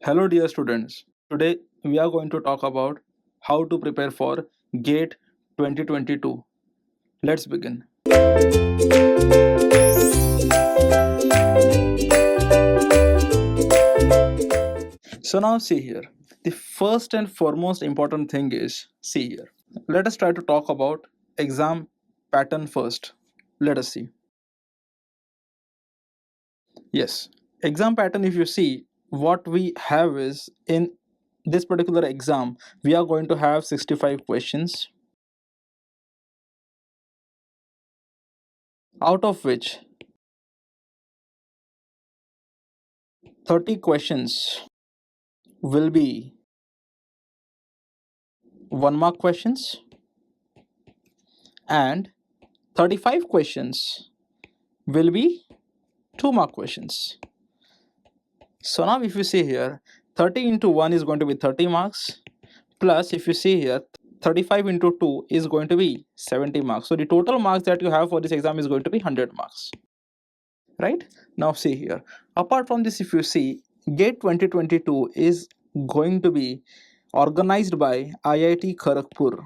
Hello dear students, today we are going to talk about how to prepare for GATE 2022. Let's begin. So now see here, the first and foremost important thing is, see here, let us try to talk about exam pattern first. Let us see. Yes, exam pattern, if you see, what we have is in this particular exam, we are going to have 65 questions, out of which 30 questions will be 1 mark questions and 35 questions will be 2 mark questions. So now if you see here, 30 into 1 is going to be 30 marks, plus if you see here, 35 into 2 is going to be 70 marks. So the total marks that you have for this exam is going to be 100 marks. Right? Now see here, apart from this, if you see, GATE 2022 is going to be organized by IIT Kharagpur,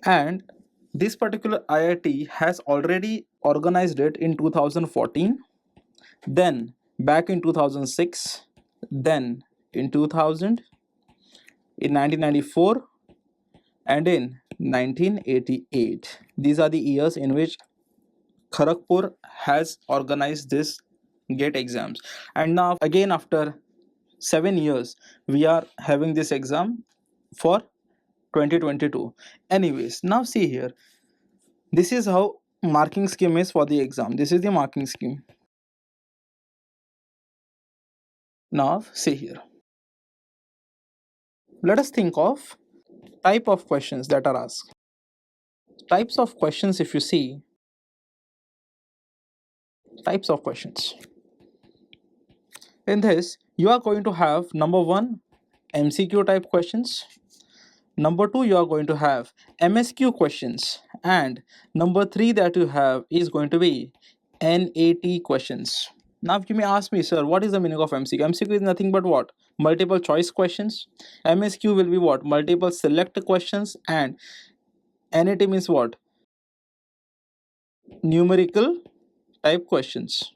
and this particular IIT has already organized it in 2014, then back in 2006, then in 2000, in 1994, and in 1988. These are the years in which Kharagpur has organized this GATE exams, and now again after 7 years we are having this exam for 2022. Anyways, now see here, this is how marking scheme is for the exam. This is the marking scheme. Now see here, let us think of type of questions that are asked. Types of questions, if you see, types of questions in this, you are going to have number 1 MCQ type questions, number 2 you are going to have MSQ questions, and number 3 that you have is going to be NAT questions. Now you may ask me, sir, what is the meaning of MCQ? MCQ is nothing but what? Multiple choice questions. MSQ will be what? Multiple select questions, and NAT means what? Numerical type questions.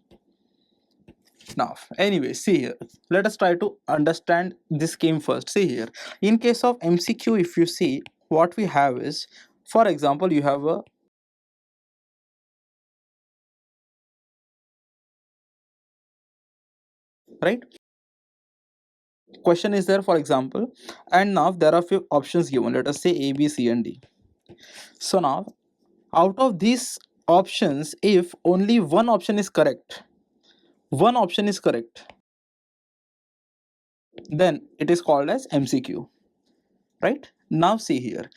Now anyway, see here, let us try to understand this scheme first. See here, in case of MCQ, if you see, what we have is, for example, you have a right question is there, for example, and now there are few options given. Let us say A, B, C, and D. So now out of these options, if only one option is correct, then it is called as MCQ. Right? Now see here,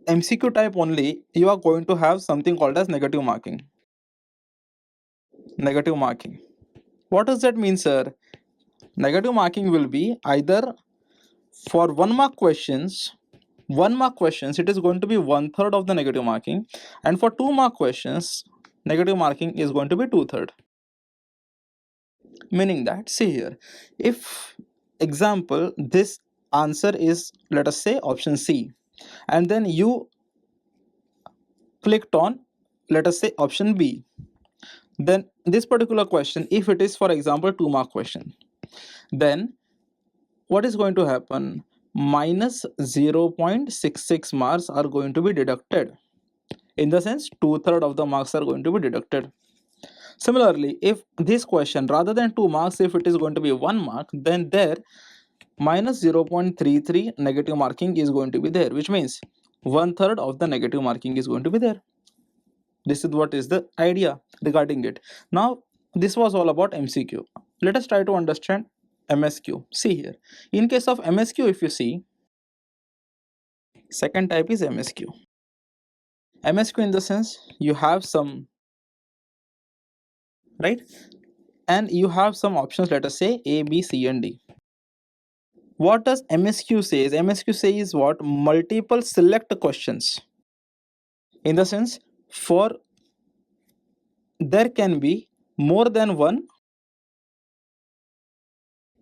MCQ type only, you are going to have something called as negative marking. Negative marking, what does that mean, sir? Negative marking will be either for 1 mark questions, it is going to be 1/3 of the negative marking, and for 2 mark questions, negative marking is going to be 2/3. Meaning that, see here, if example this answer is, let us say, option C, and then you clicked on, let us say, option B, then this particular question, if it is, for example, 2 mark question, then what is going to happen? Minus 0.66 marks are going to be deducted. In the sense, 2/3 of the marks are going to be deducted. Similarly, if this question, rather than 2 marks, if it is going to be 1 mark, then there minus 0.33 negative marking is going to be there, which means 1/3 of the negative marking is going to be there. This is what is the idea regarding it. Now this was all about MCQ. Let us try to understand MSQ. See here, in case of MSQ, if you see, second type is MSQ. MSQ in the sense, you have some, right, and you have some options, let us say A, B, C, and D. What does MSQ says? MSQ says what? Multiple select questions. In the sense, for there can be more than one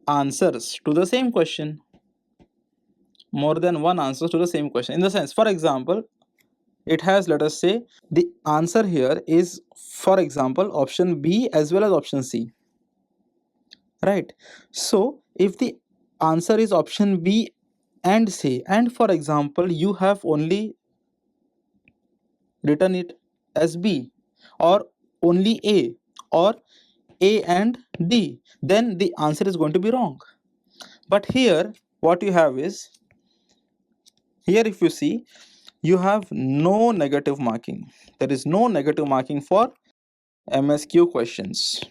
answers to the same question. More than one answers to the same question. In the sense, for example, it has, let us say, the answer here is, for example, option B as well as option C. Right? So, if the answer is option B and C, and for example, you have only written it as B, or only A, or A and D, then the answer is going to be wrong. But here, what you have is, here if you see, you have no negative marking. There is no negative marking for MSQ questions.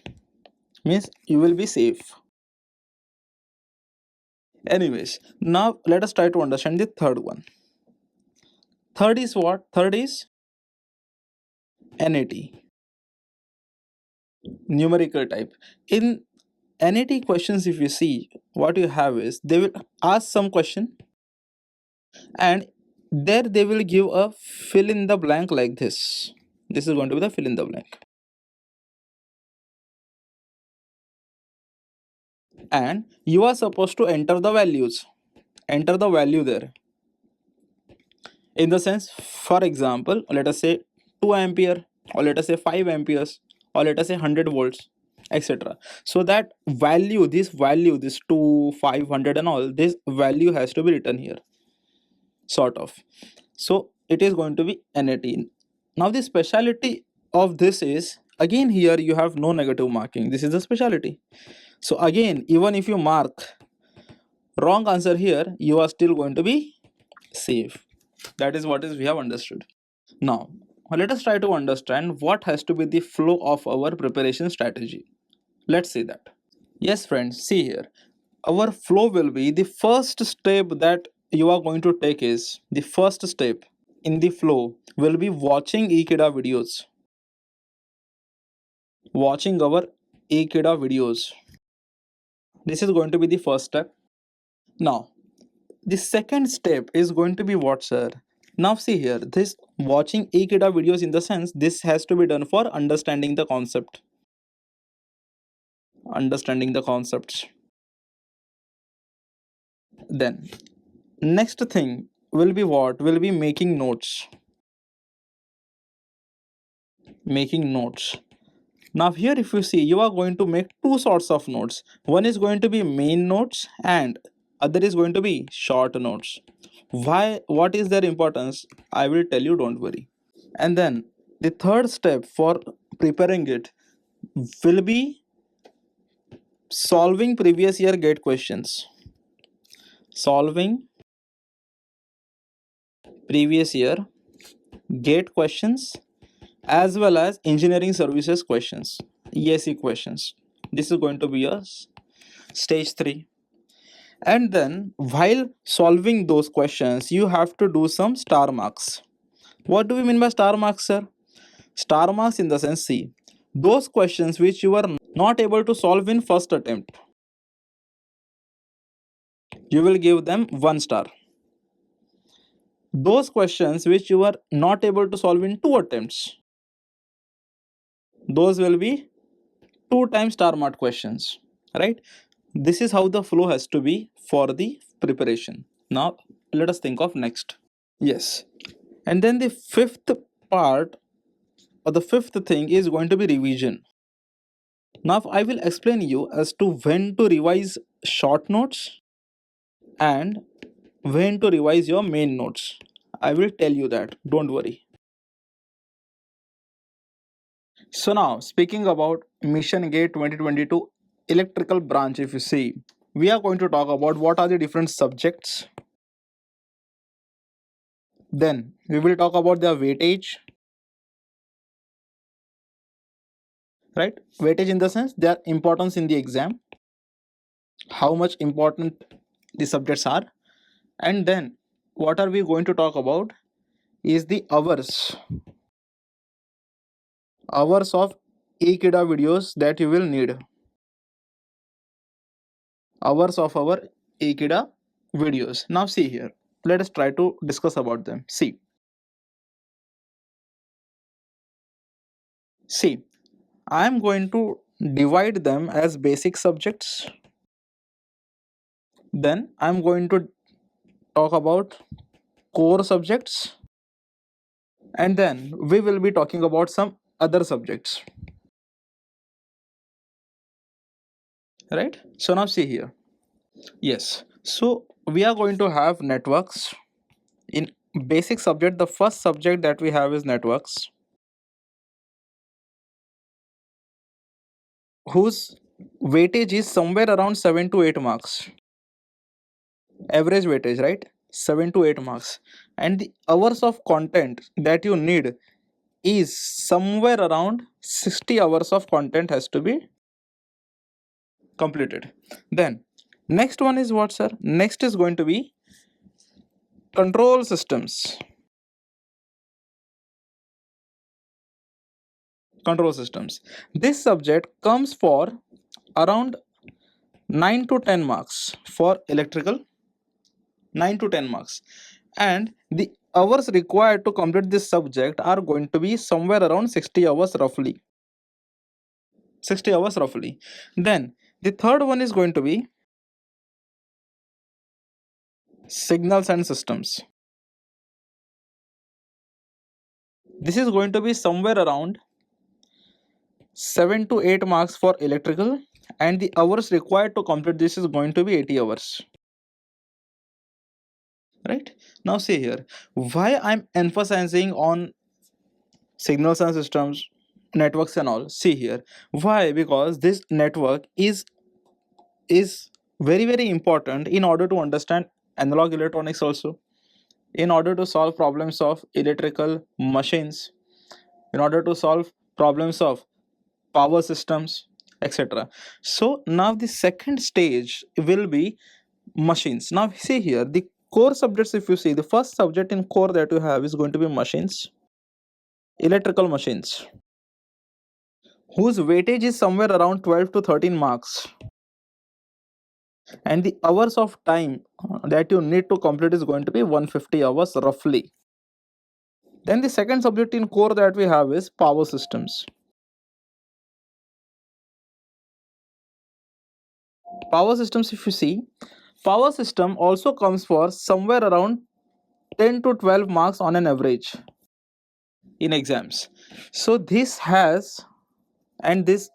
Means you will be safe. Anyways, now let us try to understand the third one. Third is what? Third is NAT, numerical type. In NAT questions, if you see, what you have is, they will ask some question, and there they will give a fill in the blank like this. This is going to be the fill in the blank. And you are supposed to enter the values. Enter the value there. In the sense, for example, let us say 2 ampere, or let us say 5 amperes, or let us say 100 volts, etc. So that value, this 2, 500 and all, this value has to be written here, sort of. So it is going to be NAT. Now the speciality of this is, again here you have no negative marking. This is the speciality. So again, even if you mark wrong answer here, you are still going to be safe. That is what is we have understood. Now let us try to understand what has to be the flow of our preparation strategy. Let's see that. Yes friends, see here, our flow will be, the first step that you are going to take is, the first step in the flow will be watching Ekeeda videos. Watching our Ekeeda videos. This is going to be the first step. Now, the second step is going to be what, sir? Now see here, this watching Ekeeda videos, in the sense, this has to be done for understanding the concept. Understanding the concepts. Then, next thing will be what? Will be making notes. Making notes. Now here if you see, you are going to make two sorts of notes. One is going to be main notes and other is going to be short notes. Why? What is their importance? I will tell you, don't worry. And then the third step for preparing it will be solving previous year gate questions. Solving previous year gate questions as well as engineering services questions, ESE questions. This is going to be a stage 3. And then while solving those questions, you have to do some star marks. What do we mean by star marks, sir? Star marks in the sense, see, those questions which you are not able to solve in first attempt, you will give them 1 star. Those questions which you are not able to solve in 2 attempts, those will be 2 times star mark questions, right? This is how the flow has to be for the preparation. Now let us think of next. Yes, and then the fifth part, or the fifth thing, is going to be revision. Now I will explain you as to when to revise short notes and when to revise your main notes. I will tell you that, don't worry. So now, speaking about Mission Gate 2022 electrical branch, if you see, we are going to talk about what are the different subjects. Then we will talk about their weightage, right? Weightage in the sense their importance in the exam, how much important the subjects are. And then what are we going to talk about is the hours of Ekeeda videos that you will need. Hours of our Ekeeda videos. Now see here, let us try to discuss about them. See, I'm going to divide them as basic subjects. Then I'm going to talk about core subjects, and then we will be talking about some other subjects. Right? So now see here. Yes. So we are going to have networks. In basic subject, the first subject that we have is networks, whose weightage is somewhere around 7 to 8 marks. Average weightage, right? 7 to 8 marks. And the hours of content that you need is somewhere around 60 hours of content has to be completed. Then next one is what, sir? Next is going to be control systems. Control systems. This subject comes for around 9 to 10 marks for electrical. 9 to 10 marks, and the hours required to complete this subject are going to be somewhere around 60 hours roughly. 60 hours roughly. Then the third one is going to be signals and systems. This is going to be somewhere around 7 to 8 marks for electrical, and the hours required to complete this is going to be 80 hours. Right? Now see here, why I'm emphasizing on signals and systems, networks and all. See here, why? Because this network is very important in order to understand analog electronics also, in order to solve problems of electrical machines, in order to solve problems of power systems, etc. So now the second stage will be machines. Now see here, the core subjects, if you see, the first subject in core that you have is going to be machines, electrical machines, whose weightage is somewhere around 12 to 13 marks, and the hours of time that you need to complete is going to be 150 hours roughly. Then the second subject in core that we have is power systems. Power systems, if you see, power system also comes for somewhere around 10 to 12 marks on an average in exams. So this has, and this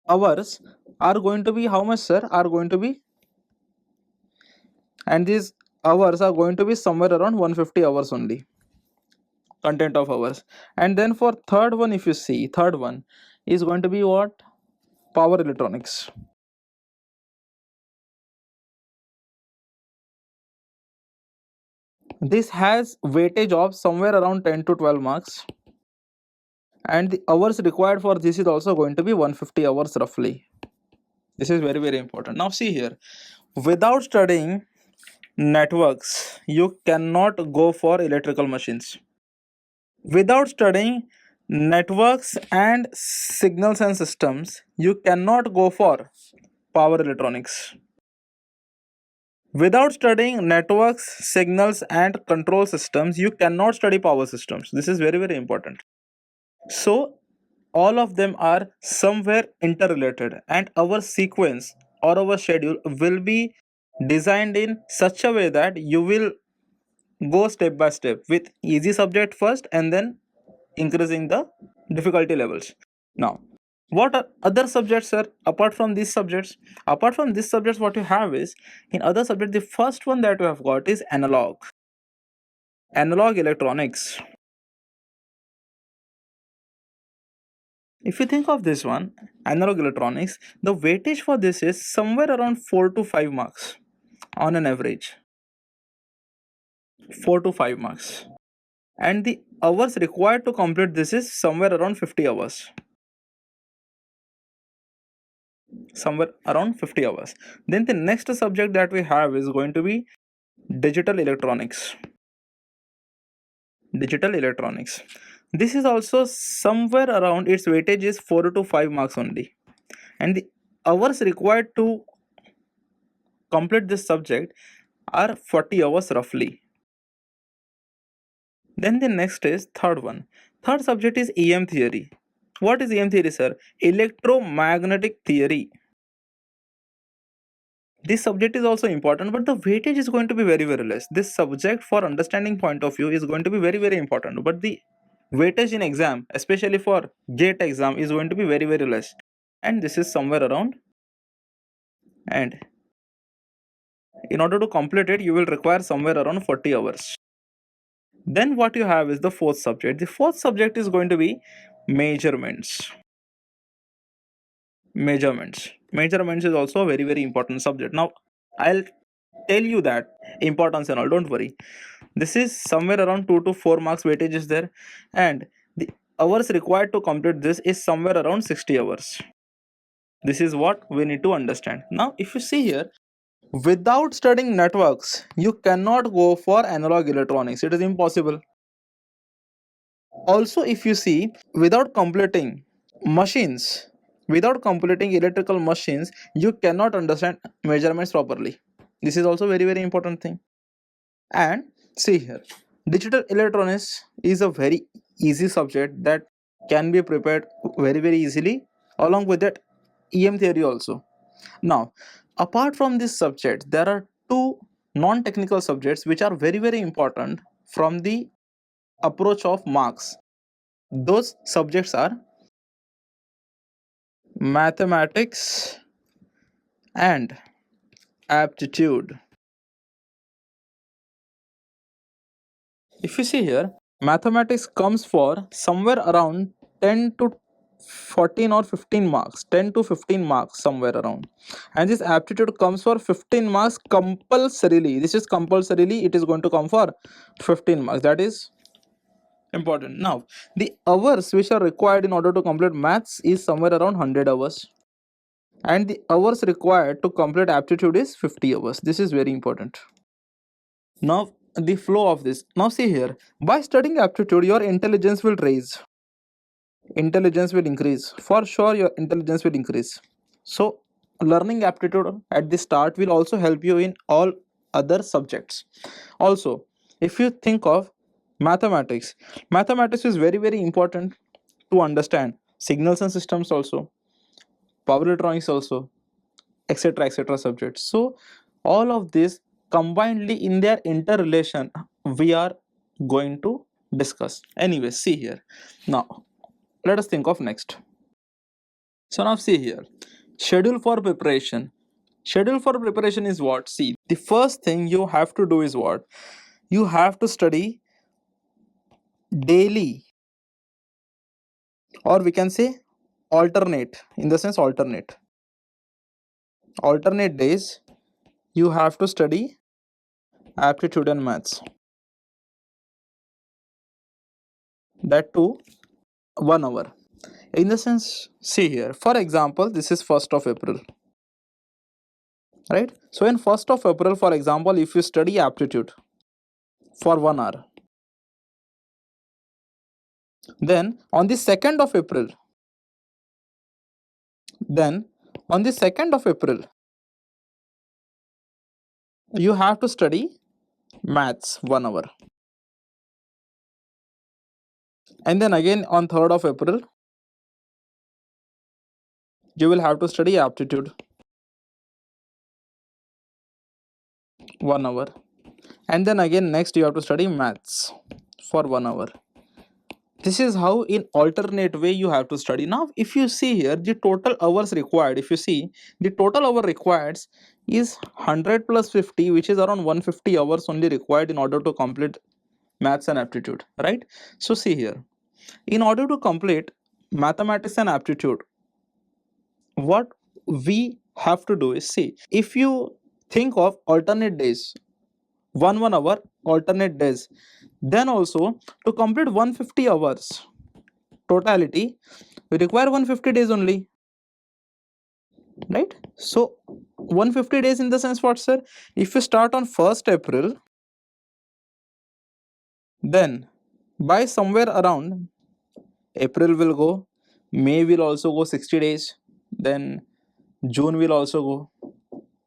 hours are going to be how much, sir? Are going to be, and these hours are going to be somewhere around 150 hours only, content of hours. And then for third one, if you see, third one is going to be what? Power electronics. This has weightage of somewhere around 10 to 12 marks, and the hours required for this is also going to be 150 hours roughly. This is very important. Now see here, without studying networks you cannot go for electrical machines. Without studying networks and signals and systems you cannot go for power electronics. Without studying networks, signals and control systems you cannot study power systems. This is very important. So all of them are somewhere interrelated, and our sequence or our schedule will be designed in such a way that you will go step by step with easy subject first and then increasing the difficulty levels. Now what are other subjects, sir? Apart from these subjects, what you have is, in other subjects, the first one that you have got is analog electronics. If you think of this one, analog electronics, the weightage for this is somewhere around 4 to 5 marks on an average. 4 to 5 marks. And the hours required to complete this is somewhere around 50 hours. Somewhere around 50 hours. Then the next subject that we have is going to be digital electronics. Digital electronics. This is also somewhere around, its weightage is 4 to 5 marks only. And the hours required to complete this subject are 40 hours roughly. Then the next is third one. Third subject is EM theory. What is EM theory, sir? Electromagnetic theory. This subject is also important, but the weightage is going to be very, very less. This subject, for understanding point of view, is going to be very, very important, but the weightage in exam, especially for GATE exam, is going to be very, very less. And this is somewhere around, and in order to complete it, you will require somewhere around 40 hours. Then what you have is the fourth subject. The fourth subject is going to be measurements. Measurements is also a very, very important subject. Now I'll tell you that importance and all, don't worry. This is somewhere around 2 to 4 marks weightage is there, and the hours required to complete this is somewhere around 60 hours. This is what we need to understand. Now if you see here, without studying networks, you cannot go for analog electronics. It is impossible. Also, if you see, without completing machines, without completing electrical machines, you cannot understand measurements properly. This is also very, very important thing. And see here, digital electronics is a very easy subject that can be prepared very, very easily. Along with that, EM theory also. Now, apart from this subject, there are two non-technical subjects which are very, very important from the approach of marks. Those subjects are mathematics and aptitude. If you see here, mathematics comes for somewhere around 10 to 14 or 15 marks, 10 to 15 marks somewhere around, and this aptitude comes for 15 marks compulsorily. This is compulsorily, it is going to come for 15 marks. That is important. Now the hours which are required in order to complete maths is somewhere around 100 hours, and the hours required to complete aptitude is 50 hours. This is very important. Now the flow of this, now see here, by studying aptitude your intelligence will raise, intelligence will increase, for sure your intelligence will increase. So learning aptitude at the start will also help you in all other subjects. Also, if you think of mathematics, mathematics is very, very important to understand signals and systems also, power electronics also, etc., etc. subjects. So all of this combinedly in their interrelation we are going to discuss. Anyway, see here, now let us think of next. So now see here, schedule for preparation. Schedule for preparation is what? See, the first thing you have to do is what? You have to study daily, or we can say alternate, in the sense alternate days you have to study aptitude and maths, that too 1 hour. In the sense, see here, for example, this is 1st of April, right? So in 1st of April, for example, if you study aptitude for 1 hour, then on the 2nd of April, then on the 2nd of April you have to study maths 1 hour, and then again on 3rd of April you will have to study aptitude 1 hour, and then again next you have to study maths for 1 hour. This is how in alternate way you have to study. Now if you see here, the total hours required, if you see, the total hour required is 100 plus 50, which is around 150 hours only required in order to complete maths and aptitude, right? So see here, in order to complete mathematics and aptitude, what we have to do is, see, if you think of alternate days, 1 hour alternate days, then also to complete 150 hours totality we require 150 days only, right? So 150 days in the sense what, sir? If you start on 1st April, then by somewhere around April will go, May will also go 60 days, then June will also go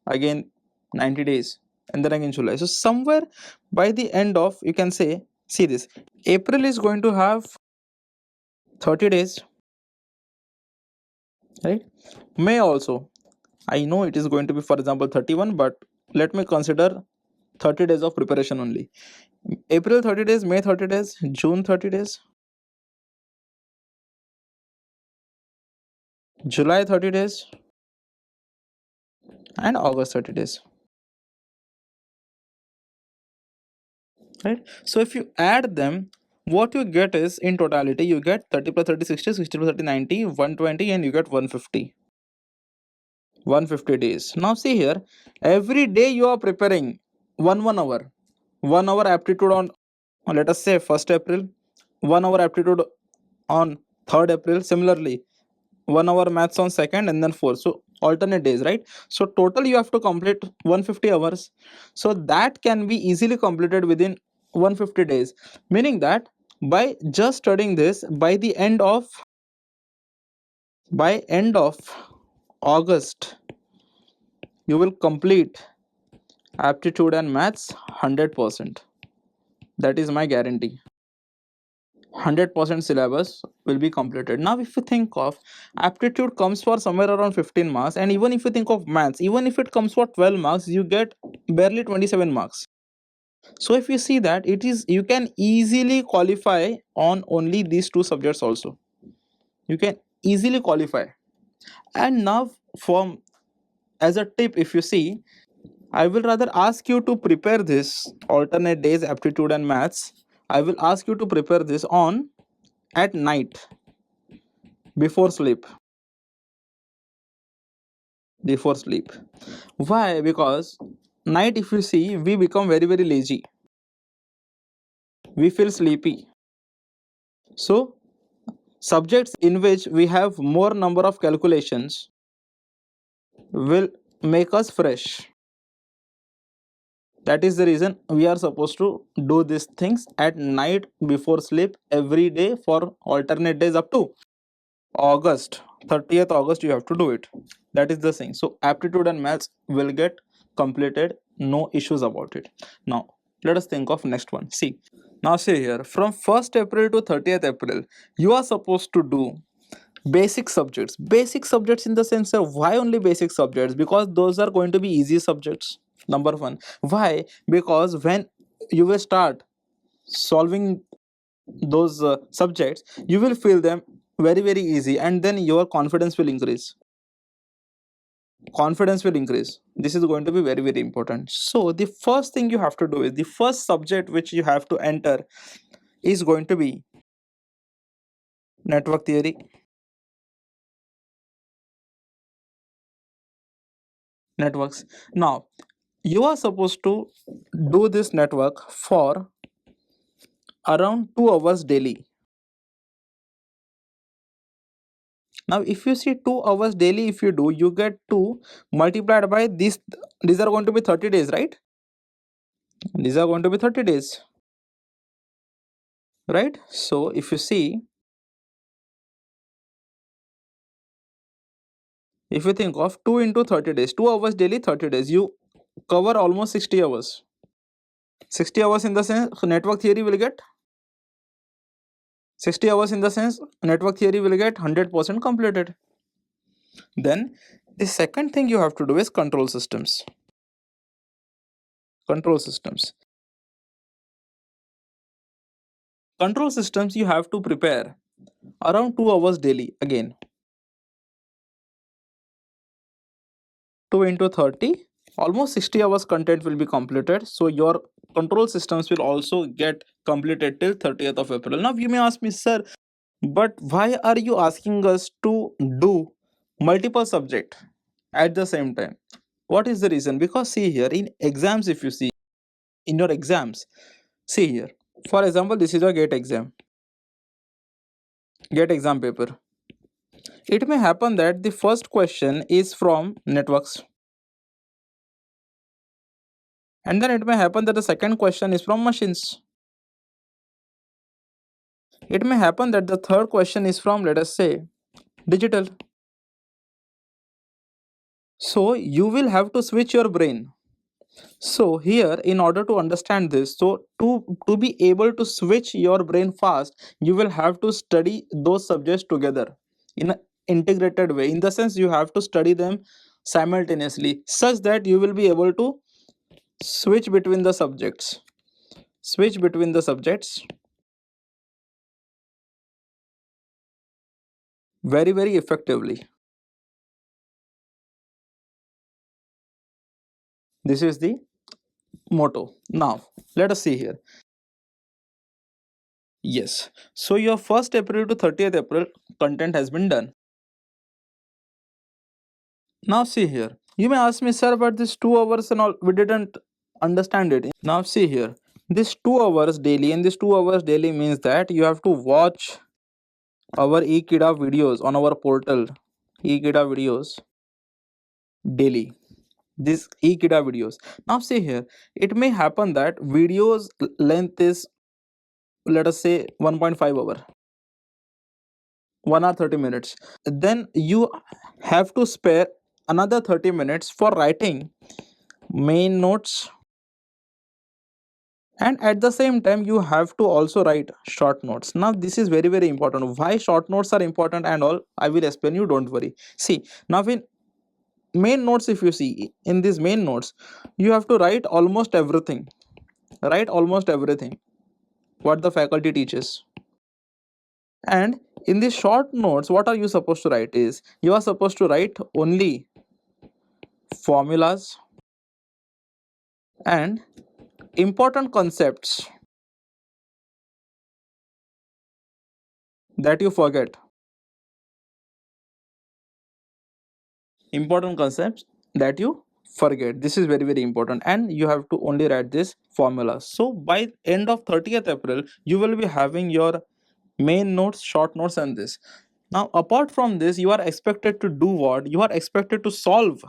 again 90 days, and then again July. So somewhere by the end of, you can say, see this, April is going to have 30 days, right? May also, I know it is going to be, for example, 31, but let me consider 30 days of preparation only. April 30 days, May 30 days, June 30 days, July 30 days, and August 30 days, right? So if you add them, what you get is, in totality, you get 30 plus 30, 60, 60 plus 30, 90, 120, and you get 150. 150 days. Now see here, every day you are preparing 1 hour. 1 hour aptitude on, let us say, 1st April, 1 hour aptitude on 3rd April, similarly 1 hour maths on 2nd, and then 4th. So alternate days, right? So total you have to complete 150 hours. So that can be easily completed within 150 days, meaning that by just studying this, by end of August, you will complete aptitude and maths 100%. That is my guarantee. 100% syllabus will be completed. Now if you think of, aptitude comes for somewhere around 15 marks, and even if you think of maths, even if it comes for 12 marks, you get barely 27 marks. So if you see that, it is, you can easily qualify on only these two subjects also. You can easily qualify. And now, from, as a tip, if you see, I will rather ask you to prepare this alternate days aptitude and maths. I will ask you to prepare this on at night, before sleep. Before sleep. Why? Because night, if you see, we become very, very lazy. We feel sleepy. So subjects in which we have more number of calculations will make us fresh. That is the reason we are supposed to do these things at night before sleep every day for alternate days up to August. 30th August you have to do it. That is the thing. So aptitude and maths will get completed, no issues about it. Now let us think of next one. See, now see here, from 1st April to 30th April, you are supposed to do basic subjects. Basic subjects in the sense of, why only basic subjects? Because those are going to be easy subjects. Number one. Why? Because when you will start solving those subjects, you will feel them very, very easy, and then your confidence will increase. Confidence will increase. This is going to be very, very important. So the first thing you have to do is, the first subject which you have to enter is going to be network theory. Networks. Now you are supposed to do this network for around 2 hours daily. Now if you see 2 hours daily, if you do, you get 2 multiplied by this. These are going to be 30 days, right? These are going to be 30 days, right? So if you see, if you think of 2 into 30 days, 2 hours daily, 30 days, you cover almost 60 hours. 60 hours in the sense network theory will get 60 hours, in the sense network theory will get 100% completed. Then the second thing you have to do is control systems. Control systems. Control systems you have to prepare around 2 hours daily. Again, 2 into 30, almost 60 hours content will be completed. So your control systems will also get completed till 30th of April. Now you may ask me, sir, but why are you asking us to do multiple subject at the same time? What is the reason? Because see here, in exams, if you see, in your exams, see here, for example, this is your gate exam, gate exam paper. It may happen that the first question is from networks, and then it may happen that the second question is from machines. It may happen that the third question is from, let us say, digital. So you will have to switch your brain. So here, in order to understand this, so to be able to switch your brain fast, you will have to study those subjects together integrated way. In the sense, you have to study them simultaneously such that you will be able to switch between the subjects. Switch between the subjects very, very effectively. This is the motto. Now, let us see here. Yes. So your 1st April to 30th April content has been done. Now see here. You may ask me, sir, but this 2 hours and all, we didn't understand it. Now see here. This 2 hours daily, and this 2 hours daily means that you have to watch our Ekeeda videos on our portal. Ekeeda videos daily. These Ekeeda videos. Now see here. It may happen that videos length is, let us say, 1.5 hour, 1 hour 30 minutes. Then you have to spare another 30 minutes for writing main notes, and at the same time you have to also write short notes. Now this is very, very important. Why short notes are important and all, I will explain you, don't worry. See, now in main notes, if you see in these main notes, you have to write almost everything. Write almost everything what the faculty teaches. And in these short notes, what are you supposed to write is, you are supposed to write only formulas and important concepts that you forget. Important concepts that you forget. This is very, very important, and you have to only write this formula. So by end of 30th April, you will be having your main notes, short notes, and this. Now apart from this, you are expected to do what? You are expected to solve.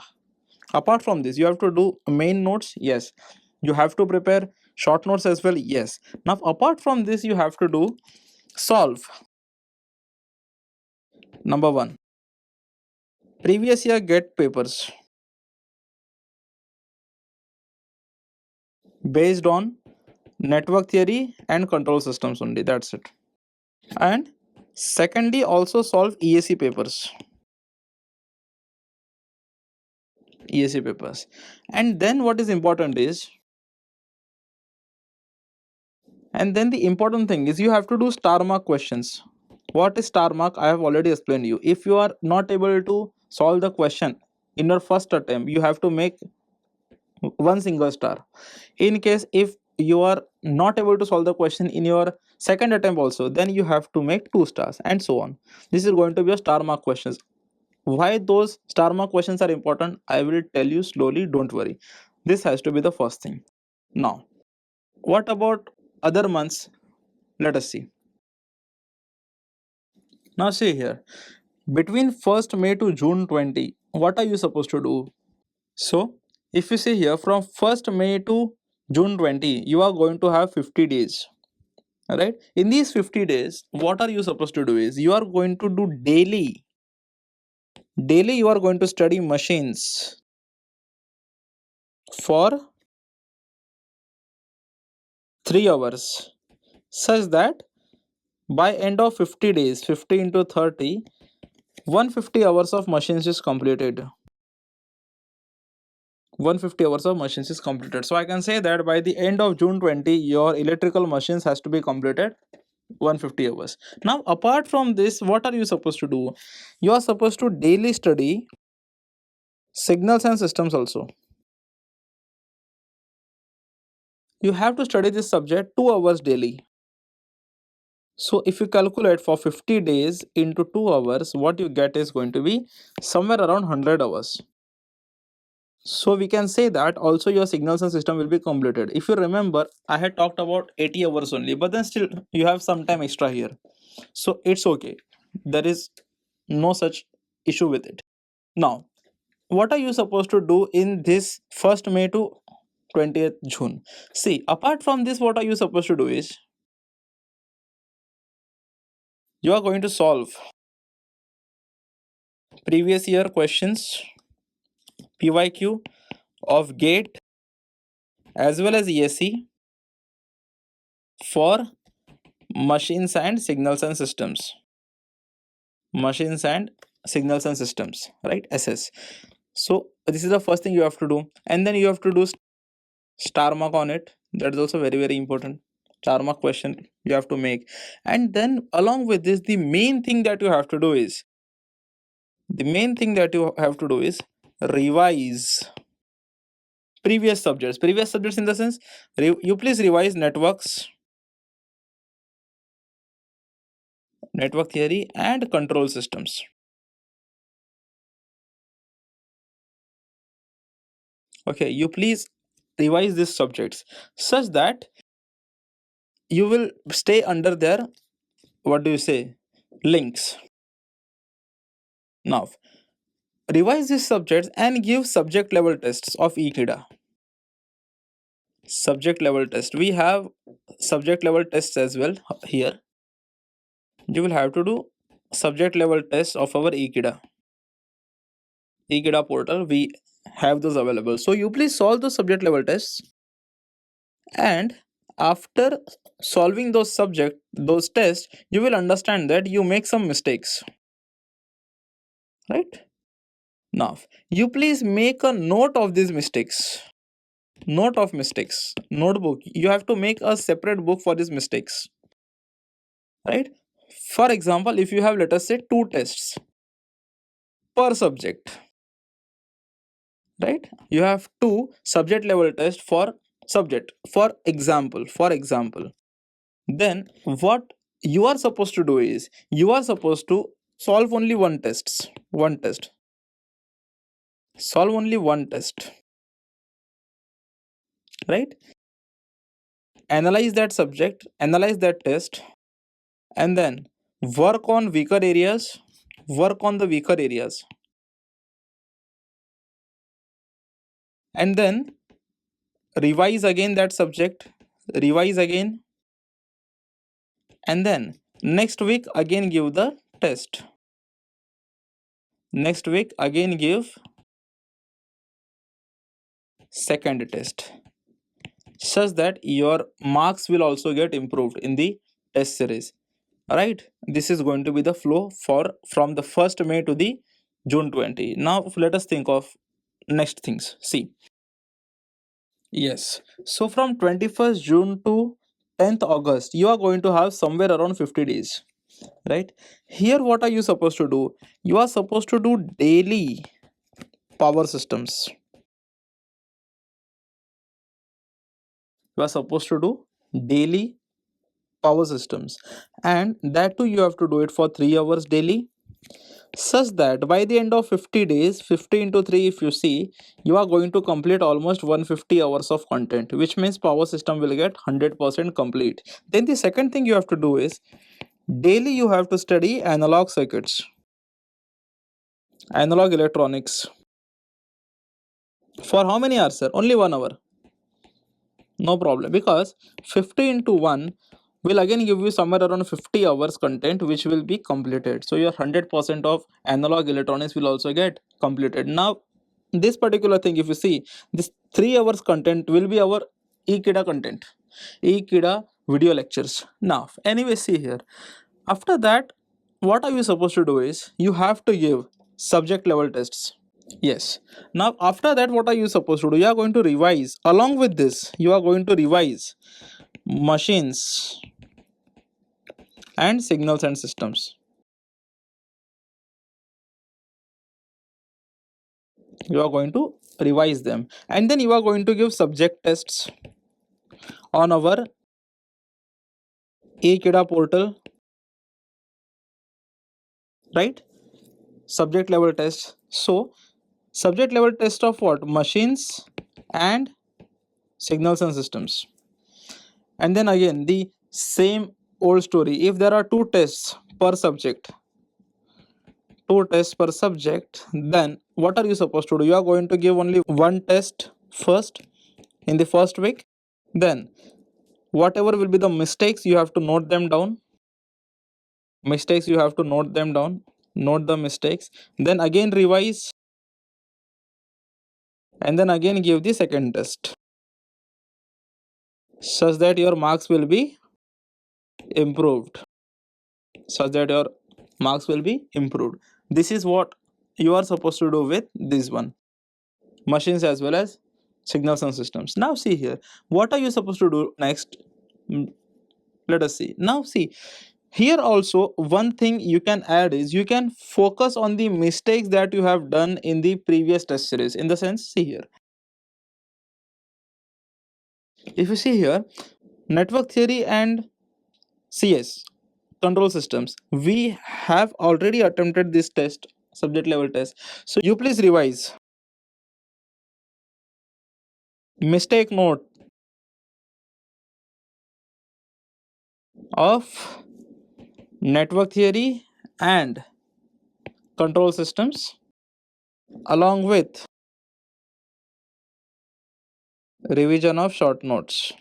Apart from this, you have to do main notes, yes. You have to prepare short notes as well, yes. Now apart from this, you have to do solve. Number 1, previous year get papers based on network theory and control systems only, that's it. And secondly, also solve EAC papers. EAC papers. And then what is important is, and then the important thing is, you have to do star mark questions. What is star mark? I have already explained you. If you are not able to solve the question in your first attempt, you have to make one single star. In case if you are not able to solve the question in your second attempt also, then you have to make 2 stars, and so on. This is going to be a star mark questions. Why those star mark questions are important, I will tell you slowly, don't worry. This has to be the first thing. Now what about other months? Let us see. Now see here, between 1st May to June 20, what are you supposed to do? So if you see here, from 1st May to June 20, you are going to have 50 days. Right? In these 50 days, what are you supposed to do is, you are going to do daily you are going to study machines for 3 hours, such that by end of 50 days, 50 into 30, 150 hours of machines is completed. 150 hours of machines is completed. So I can say that by the end of June 20, your electrical machines has to be completed 150 hours. Now apart from this, what are you supposed to do? You are supposed to daily study signals and systems also. You have to study this subject 2 hours daily. So if you calculate for 50 days into 2 hours, what you get is going to be somewhere around 100 hours. So we can say that also your signals and system will be completed. If you remember, I had talked about 80 hours only, but then still you have some time extra here. So it's okay. There is no such issue with it. Now, what are you supposed to do in this 1st May to 20th June? See, apart from this, what are you supposed to do is, you are going to solve previous year questions, PYQ of GATE as well as ESC for machines and signals and systems. Machines and signals and systems, right? SS. So this is the first thing you have to do, and then you have to do star mark on it. That is also very, very important. Star mark question you have to make. And then along with this, the main thing that you have to do is revise previous subjects in the sense, you please revise network theory and control systems. Okay, you please revise these subjects such that you will stay under their, what do you say, links. Now revise these subjects and give subject level tests of Ekeeda. Subject level test, we have subject level tests as well here. You will have to do subject level tests of our Ekeeda portal. We have those available, so you please solve those subject level tests, and after solving those tests, you will understand that you make some mistakes, right? Now you please make a note of these mistakes. Notebook, you have to make a separate book for these mistakes, right? For example, if you have, let us say, 2 tests per subject, right? You have 2 subject level tests for subject, for example. Then what you are supposed to do is, you are supposed to solve only one test solve only one test, right? Analyze that subject, analyze that test, and then work on the weaker areas, and then revise again that subject, revise again, and then next week again give the test, next week again give second test, such that your marks will also get improved in the test series, right? This is going to be the flow for from the 1st May to the June 20. Now let us think of next things. See, yes, so from 21st June to 10th August, you are going to have somewhere around 50 days, right? Here what are you supposed to do? You are supposed to do daily power systems. You are supposed to do daily power systems, and that too you have to do it for 3 hours daily, such that by the end of 50 days, 50 into 3, if you see, you are going to complete almost 150 hours of content, which means power system will get 100% complete. Then the second thing you have to do is, daily you have to study analog circuits, analog electronics. For how many hours, sir? Only 1 hour. No problem, because 50 into 1 will again give you somewhere around 50 hours content, which will be completed. So your 100% of analog electronics will also get completed. Now this particular thing, if you see, this 3 hours content will be our Ekeeda content, Ekeeda video lectures. Now anyway, see here, after that what are you supposed to do is, you have to give subject level tests. Yes. Now after that what are you supposed to do? You are going to revise. Along with this, you are going to revise machines and signals and systems. You are going to revise them, and then you are going to give subject tests on our Ekeeda portal, right? Subject level tests. So subject level test of what? Machines and signals and systems. And then again the same old story. If there are 2 tests per subject, then what are you supposed to do? You are going to give only one test first in the first week. Then whatever will be the mistakes, you have to note them down. Note the mistakes, then again revise, and then again give the second test, such that your marks will be improved. This is what you are supposed to do with this one, machines as well as signals and systems. Now see here, what are you supposed to do next? Mm, let us see. Now see, here also one thing you can add is you can focus on the mistakes that you have done in the previous test series. In the sense, see here, if you see here, network theory and CS, control systems, we have already attempted this test, subject level test. So you please revise. Mistake note of network theory and control systems along with revision of short notes.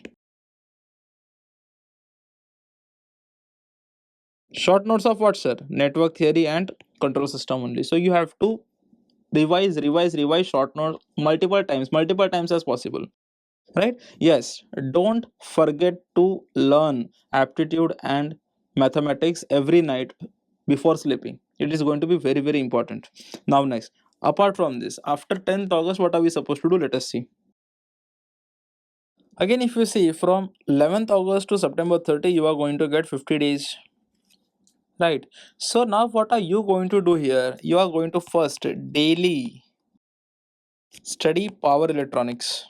Short notes of what, sir? Network theory and control system only. So you have to revise short notes multiple times as possible. Right? Yes. Don't forget to learn aptitude and mathematics every night before sleeping. It is going to be very, very important. Now, next. Apart from this, after 10th August, what are we supposed to do? Let us see. Again, if you see from 11th August to September 30, you are going to get 50 days. Right. So now what are you going to do here? You are going to first daily study power electronics.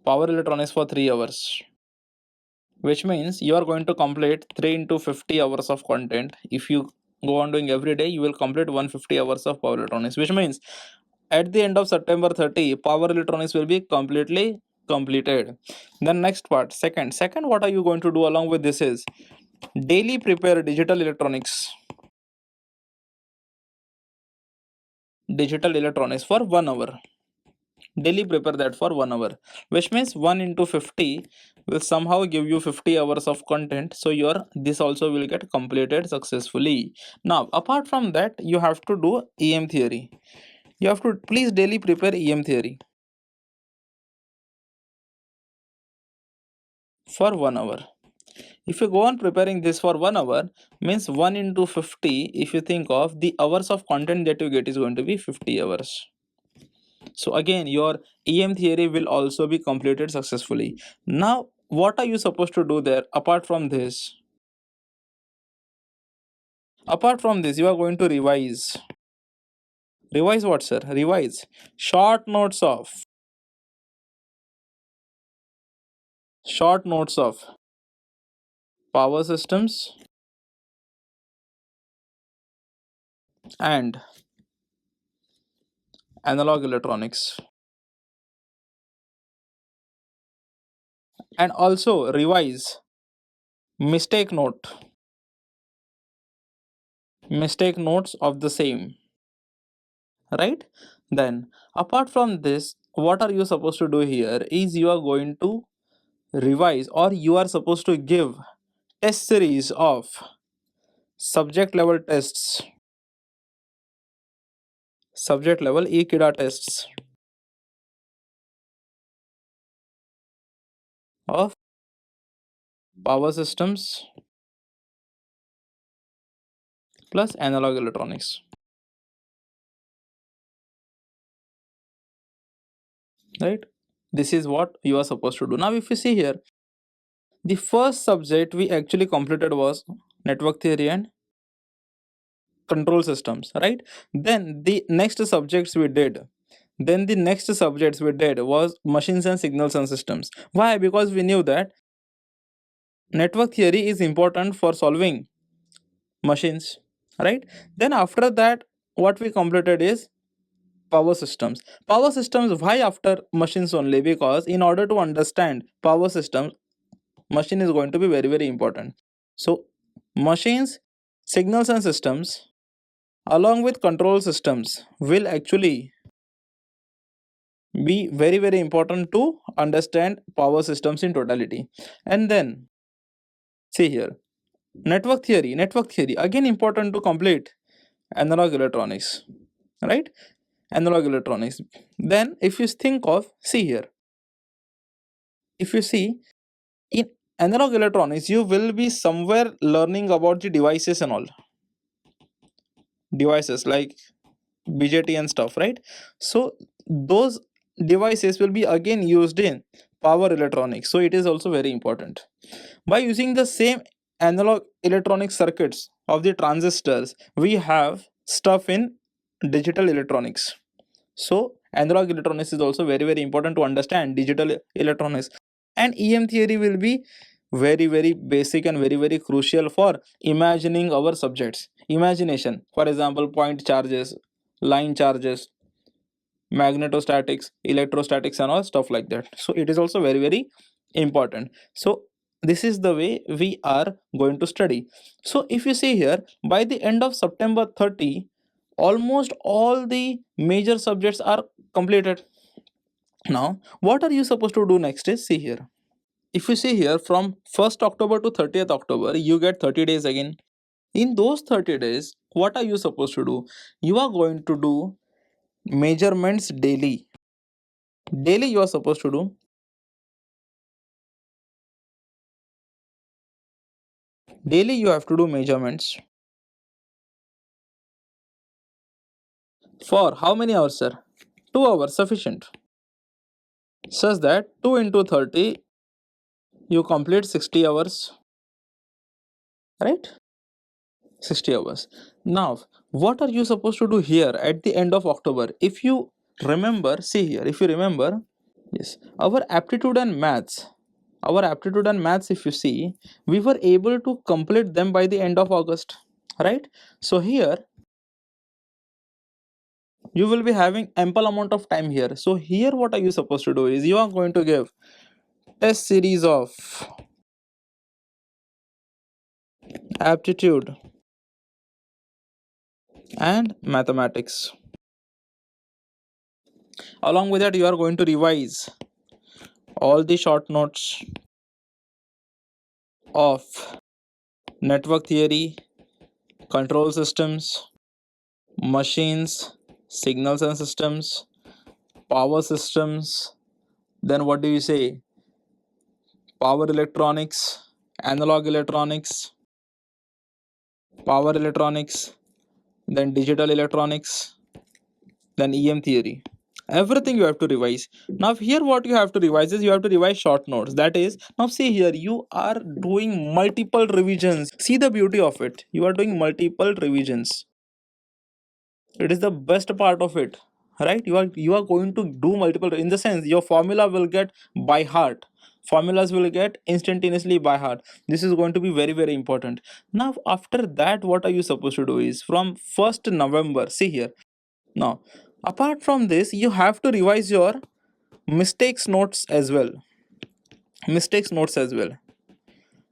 Power electronics for 3 hours. Which means you are going to complete 3 into 50 hours of content. If you go on doing every day, you will complete 150 hours of power electronics. Which means at the end of September 30, power electronics will be completely completed. Then next part, second, what are you going to do along with this is daily prepare digital electronics for 1 hour. Daily prepare that for 1 hour, which means 1 into 50 will somehow give you 50 hours of content. So your this also will get completed successfully. Now apart from that, you have to do EM theory. You have to please daily prepare EM theory for 1 hour. If you go on preparing this for 1 hour, means 1 into 50, if you think of the hours of content that you get is going to be 50 hours. So again, your EM theory will also be completed successfully. Now, what are you supposed to do there apart from this? Apart from this, you are going to revise. Revise what, sir? Revise short notes of power systems and analog electronics. And also revise mistake note mistake notes of the same. Right? Then apart from this, what are you supposed to do here is you are going to revise, or you are supposed to give test series of subject level tests, subject level Ekeeda tests of power systems plus analog electronics. Right? This is what you are supposed to do. Now if you see here, the first subject we actually completed was network theory and control systems, right? Then the next subjects we did was machines and signals and systems. Why? Because we knew that network theory is important for solving machines, right? Then after that, what we completed is power systems. Why after machines only? Because in order to understand power systems, machine is going to be very, very important. So machines, signals and systems along with control systems will actually be very, very important to understand power systems in totality. And then see here, network theory again important to complete analog electronics, right? Analog electronics. Then if you think of, see here, if you see in analog electronics, you will be somewhere learning about the devices and all. Devices like BJT and stuff, right? So those devices will be again used in power electronics. So it is also very important. By using the same analog electronic circuits of the transistors, we have stuff in digital electronics. So analog electronics is also very important to understand digital electronics. And EM theory will be very basic and very crucial for imagining our subjects. Imagination, for example, point charges, line charges, magnetostatics, electrostatics and all stuff like that. So it is also very important. So this is the way we are going to study. So if you see here, by the end of September 30, almost all the major subjects are completed. Now what are you supposed to do next is, see here, if you see here, from 1st October to 30th October, you get 30 days again. In those 30 days, what are you supposed to do? You are going to do measurements daily. Daily you are supposed to do. Daily you have to do measurements. For how many hours, sir? 2 hours sufficient. Such that 2 into 30, you complete 60 hours. Right? 60 hours. Now, what are you supposed to do here at the end of October? If you remember, see here, if you remember, yes, our aptitude and maths, if you see, we were able to complete them by the end of August, right? So here you will be having ample amount of time here. So here what are you supposed to do is, you are going to give test series of aptitude and mathematics. Along with that, you are going to revise all the short notes of network theory, control systems, machines, signals and systems, power systems, then what do you say, power electronics, analog electronics, power electronics, then digital electronics, then EM theory. Everything you have to revise. Now here what you have to revise is, you have to revise short notes. That is, now see here, you are doing multiple revisions. See the beauty of it, you are doing multiple revisions. It is the best part of it, right? You are going to do multiple, in the sense your formula will get by heart, formulas will get instantaneously by heart. This is going to be very important. Now after that, what are you supposed to do is, from 1st November, see here, now apart from this, you have to revise your mistakes notes as well,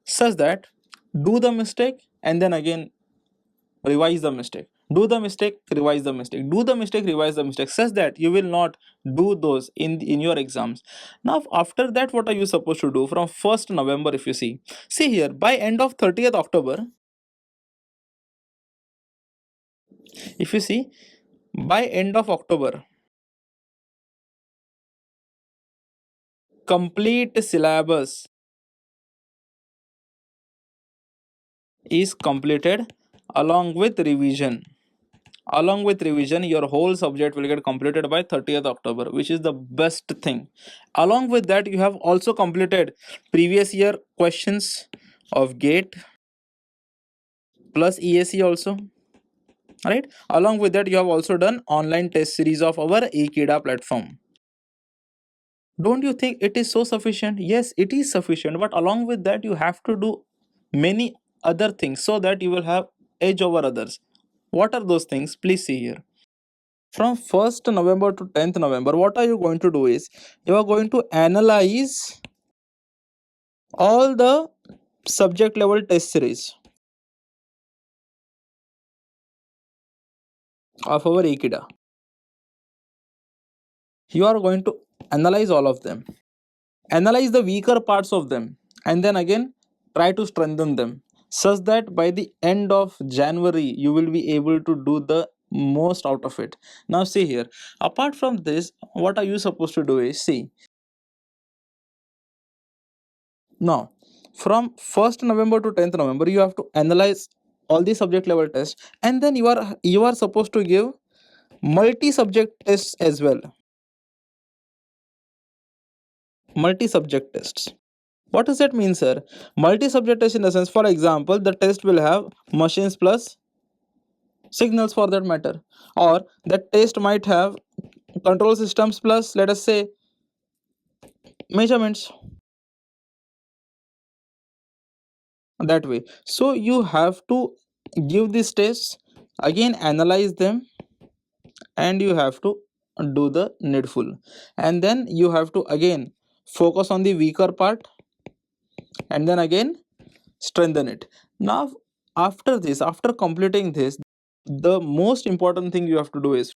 such that do the mistake and then again revise the mistake, do the mistake, revise the mistake, do the mistake, revise the mistake, such that you will not do those in your exams. Now after that, what are you supposed to do from 1st November? If you see here, by end of 30th October, if you see, by end of October, complete syllabus is completed. Along with revision, your whole subject will get completed by 30th October, which is the best thing. Along with that, you have also completed previous year questions of GATE plus EAC also, right? Along with that, you have also done online test series of our Ekeeda platform. Don't you think it is so sufficient? Yes, it is sufficient, but along with that, you have to do many other things so that you will have edge over others. What are those things? Please see here. From 1st November to 10th November, what are you going to do is, you are going to analyze all the subject level test series of our Ekeeda. You are going to analyze all of them, analyze the weaker parts of them, and then again try to strengthen them, such that by the end of January you will be able to do the most out of it. Now see here, apart from this, what are you supposed to do is, see, now From 1st November to 10th November, you have to analyze all the subject level tests, and then you are supposed to give multi-subject tests as well. Multi-subject tests. What does that mean, sir? Multi-subject test in the sense, for example, the test will have machines plus signals for that matter, or that test might have control systems plus, let us say, measurements, that way. So you have to give these tests, again analyze them, and you have to do the needful, and then you have to again focus on the weaker part, and then again strengthen it. Now after this, after completing this, the most important thing you have to do is,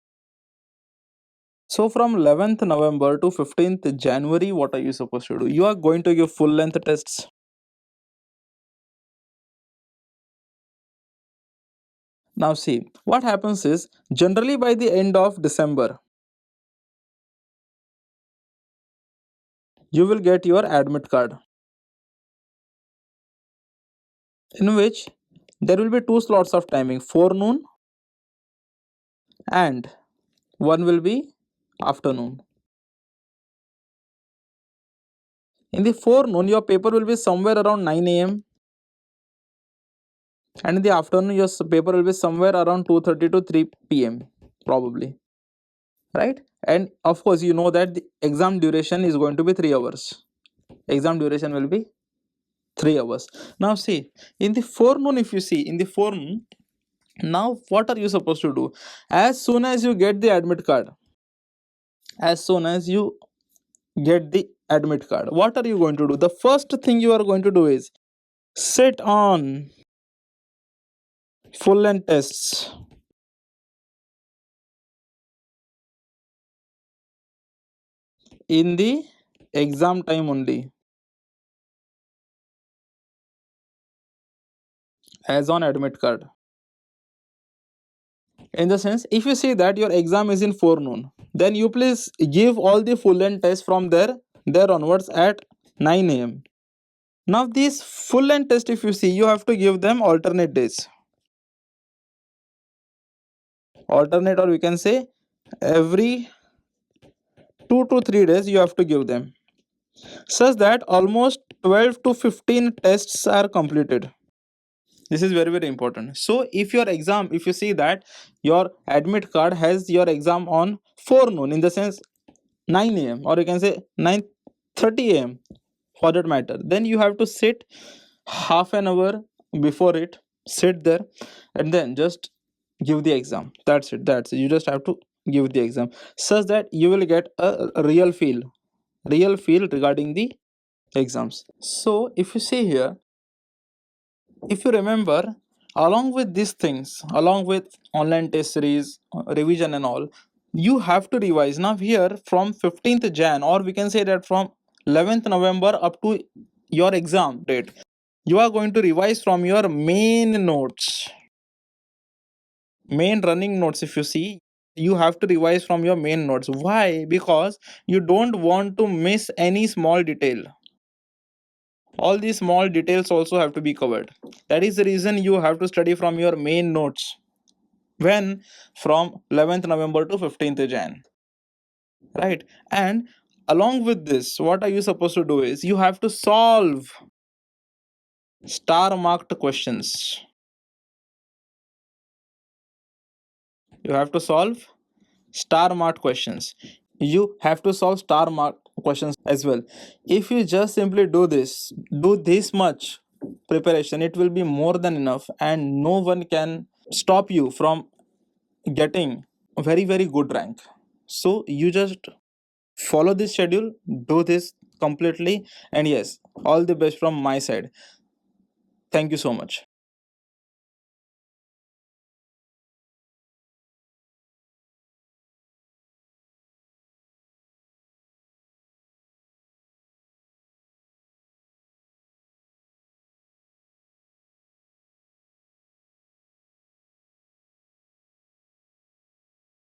so from 11th November to 15th January, what are you supposed to do? You are going to give full length tests. Now see, what happens is, generally by the end of December, you will get your admit card, in which there will be two slots of timing, forenoon and one will be afternoon. In the forenoon, your paper will be somewhere around 9 a.m. and in the afternoon, your paper will be somewhere around 2:30 to 3 p.m. probably, right? And of course, you know that the exam duration is going to be 3 hours. Exam duration will be 3 hours. Now see, in the forenoon, if you see, in the forenoon, now what are you supposed to do? As soon as you get the admit card, as soon as you get the admit card, what are you going to do? The first thing you are going to do is sit on full length tests in the exam time only, as on admit card. In the sense, if you see that your exam is in forenoon, then you please give all the full length tests from there onwards at 9 a.m. Now these full length tests, if you see, you have to give them alternate days. Alternate, or we can say every 2 to 3 days you have to give them, such that almost 12 to 15 tests are completed. This is very very important. So if your exam, if you see that your admit card has your exam on forenoon, in the sense 9 a.m. or you can say 9:30 a.m. for that matter, then you have to sit half an hour before it, sit there, and then just give the exam. That's it. You just have to give the exam, such that you will get a real feel regarding the exams. So if you see here, if you remember, along with these things, along with online test series, revision and all, you have to revise. Now here from 15th Jan, or we can say that from 11th November up to your exam date, you are going to revise from your main notes, main running notes. If you see, you have to revise from your main notes. Why? Because you don't want to miss any small detail. All these small details also have to be covered. That is the reason you have to study from your main notes. When? From 11th November to 15th Jan, right? And along with this, what are you supposed to do is, you have to solve star marked questions. You have to solve star marked questions. You have to solve star marked questions as well. If you just simply do this much preparation, it will be more than enough, and no one can stop you from getting a very very good rank. So you just follow this schedule, do this completely, and yes, all the best from my side. Thank you so much.